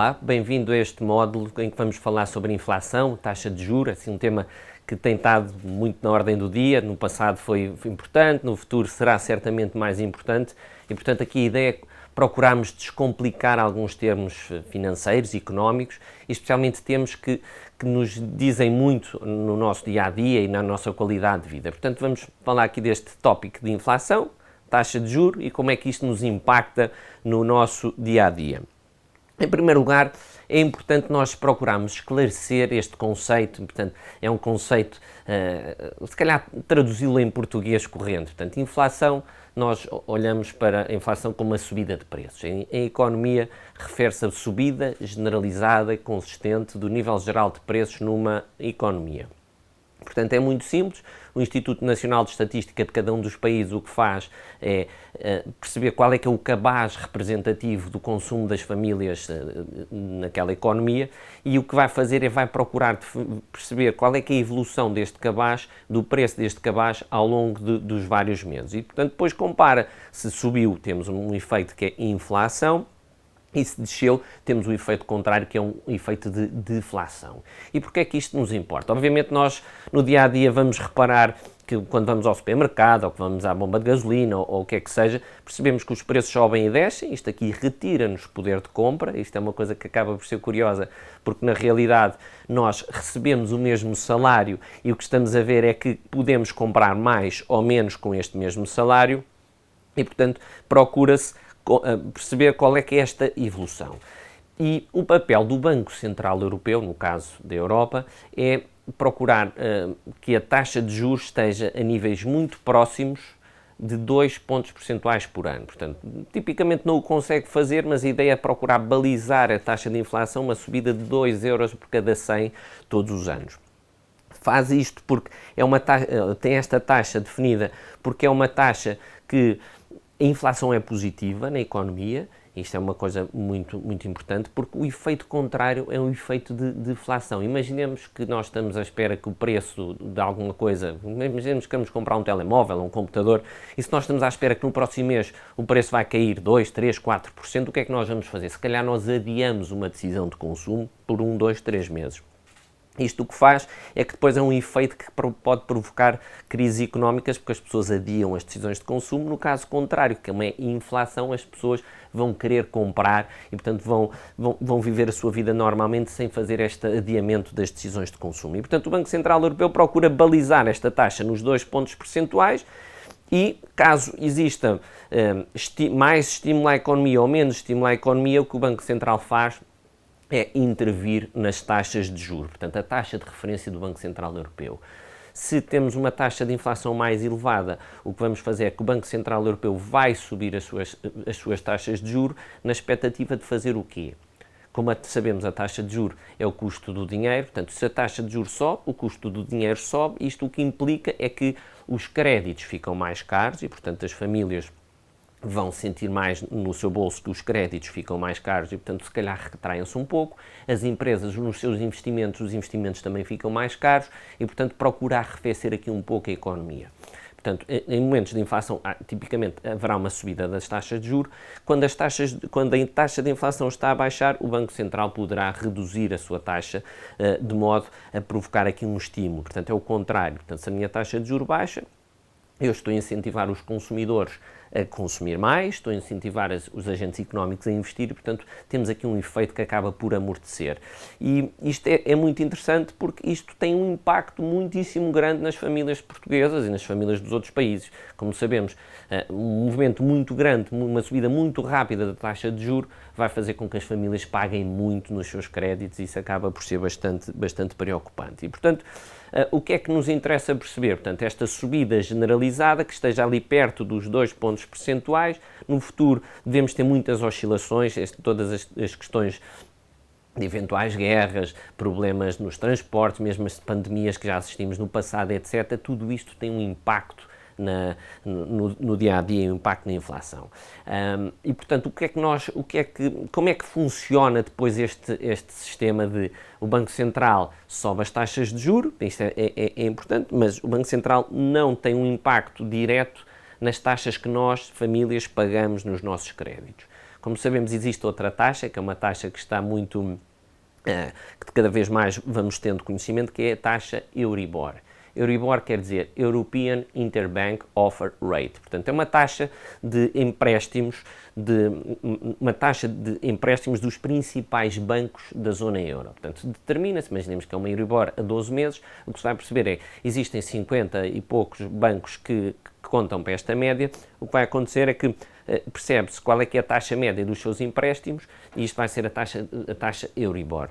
Olá, bem-vindo a este módulo em que vamos falar sobre inflação, taxa de juros, assim, um tema que tem estado muito na ordem do dia. No passado foi importante, no futuro será certamente mais importante e, portanto, aqui a ideia é procurarmos descomplicar alguns termos financeiros e económicos, e especialmente termos que nos dizem muito no nosso dia-a-dia e na nossa qualidade de vida. Portanto, vamos falar aqui deste tópico de inflação, taxa de juros e como é que isto nos impacta no nosso dia-a-dia. Em primeiro lugar, é importante nós procurarmos esclarecer este conceito. Portanto, é um conceito, se calhar traduzi-lo em português corrente. Portanto, inflação, nós olhamos para a inflação como uma subida de preços. Em economia, refere-se a subida generalizada e consistente do nível geral de preços numa economia. Portanto, é muito simples. O Instituto Nacional de Estatística de cada um dos países o que faz é perceber qual é que é o cabaz representativo do consumo das famílias naquela economia, e o que vai fazer é vai procurar perceber qual é que é a evolução deste cabaz, do preço deste cabaz ao longo dos vários meses. E, portanto, depois compara se subiu, temos um efeito que é inflação, e se desceu, temos o efeito contrário, que é um efeito de deflação. E porquê é que isto nos importa? Obviamente nós, no dia-a-dia, vamos reparar que quando vamos ao supermercado, ou que vamos à bomba de gasolina, ou o que é que seja, percebemos que os preços sobem e descem. Isto aqui retira-nos poder de compra. Isto é uma coisa que acaba por ser curiosa, porque na realidade nós recebemos o mesmo salário e o que estamos a ver é que podemos comprar mais ou menos com este mesmo salário e, portanto, procura-se perceber qual é que é esta evolução. E o papel do Banco Central Europeu, no caso da Europa, é procurar que a taxa de juros esteja a níveis muito próximos de 2 pontos percentuais por ano. Portanto, tipicamente não o consegue fazer, mas a ideia é procurar balizar a taxa de inflação, uma subida de 2 euros por cada 100 todos os anos. Faz isto porque tem esta taxa definida porque é uma taxa que a inflação é positiva na economia. Isto é uma coisa muito, muito importante, porque o efeito contrário é um efeito de deflação. Imaginemos que nós estamos à espera que o preço de alguma coisa, imaginemos que queremos comprar um telemóvel, um computador, e se nós estamos à espera que no próximo mês o preço vai cair 2, 3, 4%, o que é que nós vamos fazer? Se calhar nós adiamos uma decisão de consumo por 1, 2, 3 meses. Isto o que faz é que depois é um efeito que pode provocar crises económicas, porque as pessoas adiam as decisões de consumo. No caso contrário, que é uma inflação, as pessoas vão querer comprar e, portanto, vão viver a sua vida normalmente sem fazer este adiamento das decisões de consumo. E, portanto, o Banco Central Europeu procura balizar esta taxa nos 2 pontos percentuais e, caso exista mais estímulo à economia ou menos estímulo à economia, o que o Banco Central faz é intervir nas taxas de juros, portanto, a taxa de referência do Banco Central Europeu. Se temos uma taxa de inflação mais elevada, o que vamos fazer é que o Banco Central Europeu vai subir as suas taxas de juros na expectativa de fazer o quê? Como sabemos, a taxa de juros é o custo do dinheiro, portanto, se a taxa de juros sobe, o custo do dinheiro sobe. Isto o que implica é que os créditos ficam mais caros e, portanto, as famílias vão sentir mais no seu bolso que os créditos ficam mais caros e, portanto, se calhar retraem-se um pouco. As empresas, nos seus investimentos, os investimentos também ficam mais caros e, portanto, procurar arrefecer aqui um pouco a economia. Portanto, em momentos de inflação, tipicamente haverá uma subida das taxas de juros. Quando a taxa de inflação está a baixar, o Banco Central poderá reduzir a sua taxa de modo a provocar aqui um estímulo. Portanto, é o contrário. Portanto, se a minha taxa de juros baixa, eu estou a incentivar os consumidores a consumir mais, estou a incentivar os agentes económicos a investir e, portanto, temos aqui um efeito que acaba por amortecer. E isto é muito interessante porque isto tem um impacto muitíssimo grande nas famílias portuguesas e nas famílias dos outros países. Como sabemos, um movimento muito grande, uma subida muito rápida da taxa de juros vai fazer com que as famílias paguem muito nos seus créditos e isso acaba por ser bastante preocupante. E, portanto, o que é que nos interessa perceber? Portanto, esta subida generalizada que esteja ali perto dos 2 pontos percentuais. No futuro devemos ter muitas oscilações, todas as questões de eventuais guerras, problemas nos transportes, mesmo as pandemias que já assistimos no passado, etc. Tudo isto tem um impacto no dia-a-dia, um impacto na inflação. E, portanto, como é que funciona depois este sistema de o Banco Central sobe as taxas de juros? Isto é importante, mas o Banco Central não tem um impacto direto nas taxas que nós, famílias, pagamos nos nossos créditos. Como sabemos, existe outra taxa, que é uma taxa que está muito, que cada vez mais vamos tendo conhecimento, que é a taxa Euribor. Euribor quer dizer European Interbank Offer Rate. Portanto, é uma taxa de empréstimos, dos principais bancos da zona euro. Portanto, determina-se, imaginemos que é uma Euribor a 12 meses, o que se vai perceber é, existem 50 e poucos bancos que contam para esta média, o que vai acontecer é que percebe-se qual é que é a taxa média dos seus empréstimos e isto vai ser a taxa Euribor.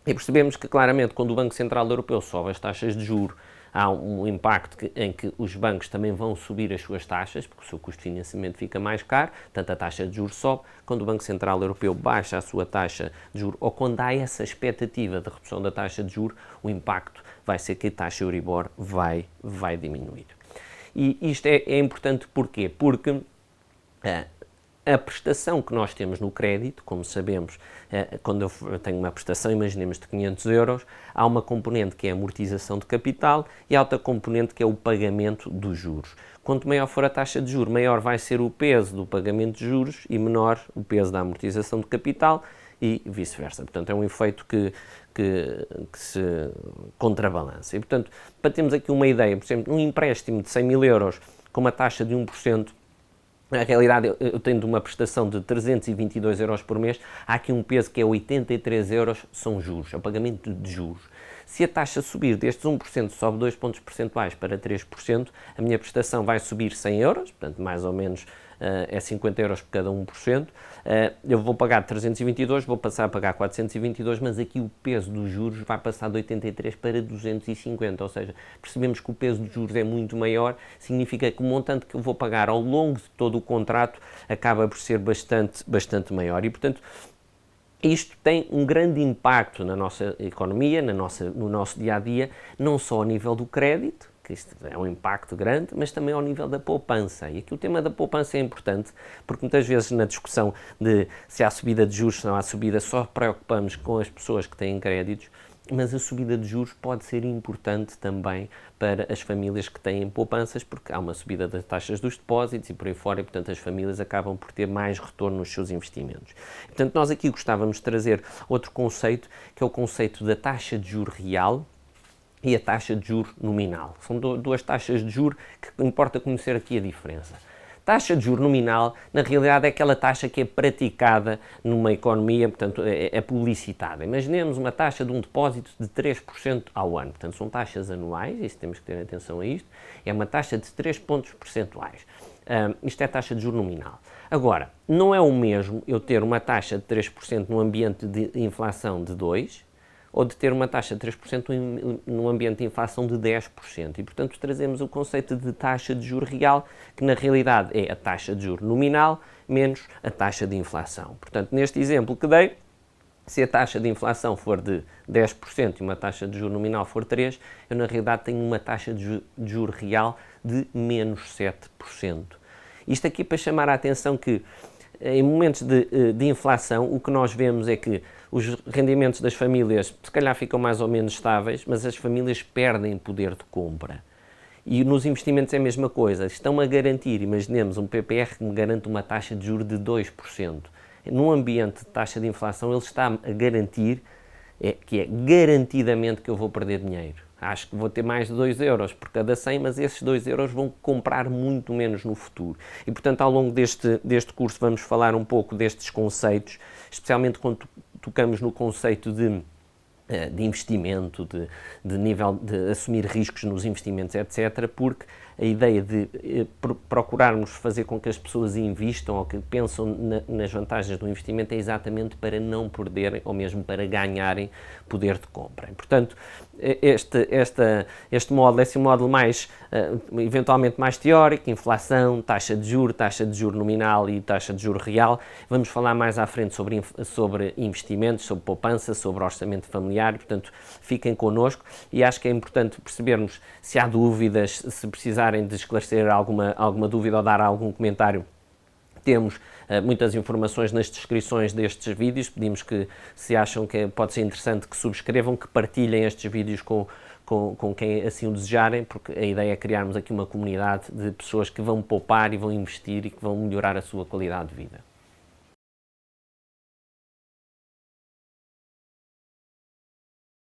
E percebemos que, claramente, quando o Banco Central Europeu sobe as taxas de juros, há um impacto em que os bancos também vão subir as suas taxas, porque o seu custo de financiamento fica mais caro, portanto a taxa de juros sobe. Quando o Banco Central Europeu baixa a sua taxa de juros, ou quando há essa expectativa de redução da taxa de juros, o impacto vai ser que a taxa Euribor vai diminuir. E isto é importante porquê? Porque a prestação que nós temos no crédito, como sabemos, quando eu tenho uma prestação, imaginemos de 500 euros, há uma componente que é a amortização de capital e há outra componente que é o pagamento dos juros. Quanto maior for a taxa de juros, maior vai ser o peso do pagamento de juros e menor o peso da amortização de capital e vice-versa. Portanto, é um efeito que se contrabalança. E, portanto, para termos aqui uma ideia, por exemplo, um empréstimo de 100 mil euros com uma taxa de 1%, na realidade, eu tendo uma prestação de 322 euros por mês, há aqui um peso que é 83 euros, são juros, é o pagamento de juros. Se a taxa subir destes 1%, sobe 2 pontos percentuais para 3%, a minha prestação vai subir 100 euros, portanto, mais ou menos é 50 euros por cada 1%. Eu vou pagar 322, vou passar a pagar 422, mas aqui o peso dos juros vai passar de 83 para 250, ou seja, percebemos que o peso dos juros é muito maior, significa que o montante que eu vou pagar ao longo de todo o contrato acaba por ser bastante maior e, portanto, isto tem um grande impacto na nossa economia, no nosso dia-a-dia, não só ao nível do crédito, que isto é um impacto grande, mas também ao nível da poupança. E aqui o tema da poupança é importante, porque muitas vezes na discussão de se há subida de juros, se não há subida, só preocupamos com as pessoas que têm créditos, mas a subida de juros pode ser importante também para as famílias que têm poupanças, porque há uma subida das taxas dos depósitos e por aí fora, e portanto as famílias acabam por ter mais retorno nos seus investimentos. Portanto, nós aqui gostávamos de trazer outro conceito, que é o conceito da taxa de juros real e a taxa de juros nominal. São duas taxas de juros que importa conhecer aqui a diferença. Taxa de juros nominal, na realidade, é aquela taxa que é praticada numa economia, portanto, é publicitada. Imaginemos uma taxa de um depósito de 3% ao ano. Portanto, são taxas anuais, isso temos que ter atenção a isto, é uma taxa de 3 pontos percentuais. Isto é a taxa de juros nominal. Agora, não é o mesmo eu ter uma taxa de 3% num ambiente de inflação de 2%, ou de ter uma taxa de 3% num ambiente de inflação de 10%. E, portanto, trazemos o conceito de taxa de juro real, que na realidade é a taxa de juro nominal menos a taxa de inflação. Portanto, neste exemplo que dei, se a taxa de inflação for de 10% e uma taxa de juro nominal for 3%, eu na realidade tenho uma taxa de juro real de menos 7%. Isto aqui para chamar a atenção que em momentos de inflação, o que nós vemos é que os rendimentos das famílias se calhar ficam mais ou menos estáveis, mas as famílias perdem poder de compra. E nos investimentos é a mesma coisa. Estão a garantir, imaginemos um PPR que me garante uma taxa de juros de 2%. Num ambiente de taxa de inflação, ele está a garantir que é garantidamente que eu vou perder dinheiro. Acho que vou ter mais de 2 euros por cada 100, mas esses 2 euros vão comprar muito menos no futuro. E, portanto, ao longo deste curso vamos falar um pouco destes conceitos, especialmente quando tocamos no conceito de investimento, de nível de assumir riscos nos investimentos, etc., porque a ideia de procurarmos fazer com que as pessoas investam ou que pensam nas vantagens do investimento é exatamente para não perderem ou mesmo para ganharem poder de compra. E, portanto, este módulo é assim um módulo mais, eventualmente mais teórico, inflação, taxa de juro nominal e taxa de juro real. Vamos falar mais à frente sobre investimentos, sobre poupança, sobre orçamento familiar, portanto, fiquem connosco e acho que é importante percebermos se há dúvidas, se precisarem de esclarecer alguma dúvida ou dar algum comentário. Temos muitas informações nas descrições destes vídeos, pedimos que, se acham que pode ser interessante, que subscrevam, que partilhem estes vídeos com quem assim o desejarem, porque a ideia é criarmos aqui uma comunidade de pessoas que vão poupar e vão investir e que vão melhorar a sua qualidade de vida.